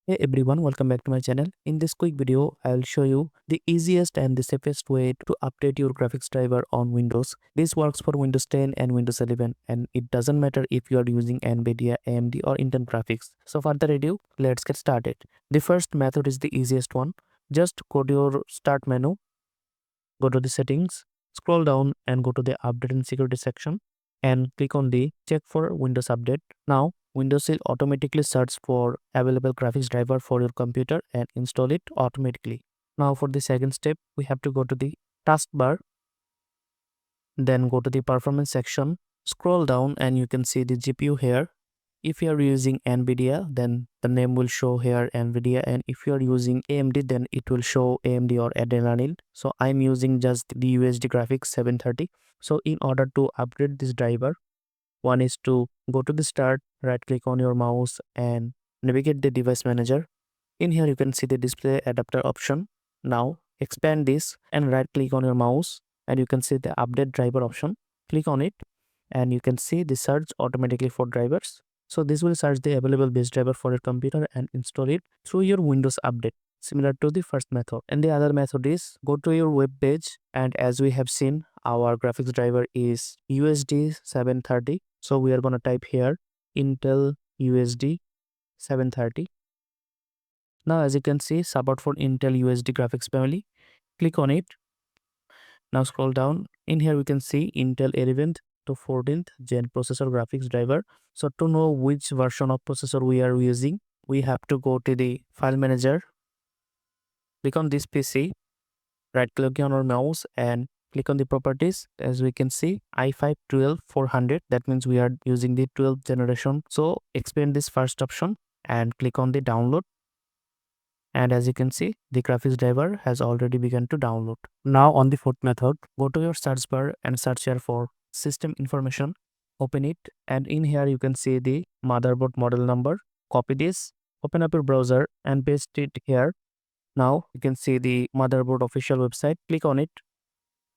Hey everyone, welcome back to my channel. In this quick video, I'll show you the easiest and the safest way to update your graphics driver on Windows. This works for Windows 10 and Windows 11 and it doesn't matter if you are using NVIDIA, AMD or Intel graphics. So further ado, let's get started. The first method is the easiest one. Just go to your start menu, go to the settings, scroll down and go to the update and security section and click on the check for Windows update. Now Windows will automatically search for available graphics driver for your computer and install it automatically. Now for the second step, we have to go to the taskbar, then go to the performance section, scroll down and you can see the GPU here. If you are using NVIDIA, then the name will show here NVIDIA, and if you are using AMD, then it will show AMD or Adrenalin. So I'm using just the USD graphics 730. So in order to upgrade this driver, one is to go to the start, right click on your mouse and navigate the device manager. In here you can see the display adapter option. Now expand this and right click on your mouse and you can see the update driver option. Click on it and you can see the search automatically for drivers. So this will search the available base driver for your computer and install it through your Windows update, similar to the first method. And the other method is go to your web page, and as we have seen, our graphics driver is USD 730. So we are going to type here Intel USD 730. Now as you can see, support for Intel USD graphics family. Click on it. Now scroll down. In here we can see Intel 11th to 14th Gen processor graphics driver. So to know which version of processor we are using, we have to go to the file manager, click on this PC, right click on our mouse and click on the properties. As we can see, i5 12400, that means we are using the 12th generation. So expand this first option and click on the download. And as you can see, the graphics driver has already begun to download. Now on the fourth method, go to your search bar and search here for system information. Open it and in here you can see the motherboard model number. Copy this, open up your browser and paste it here. Now you can see the motherboard official website. Click on it.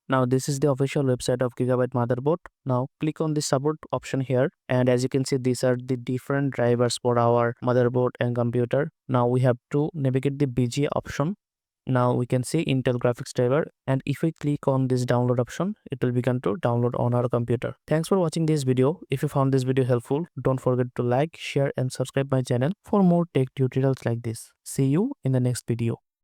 Now this is the official website of Gigabyte Motherboard. Now click on the support option here, and as you can see, these are the different drivers for our motherboard and computer. Now we have to navigate the BGA option. Now we can see Intel graphics driver, and if we click on this download option, it will begin to download on our computer. Thanks for watching this video. If you found this video helpful, don't forget to like, share and subscribe my channel for more tech tutorials like this. See you in the next video.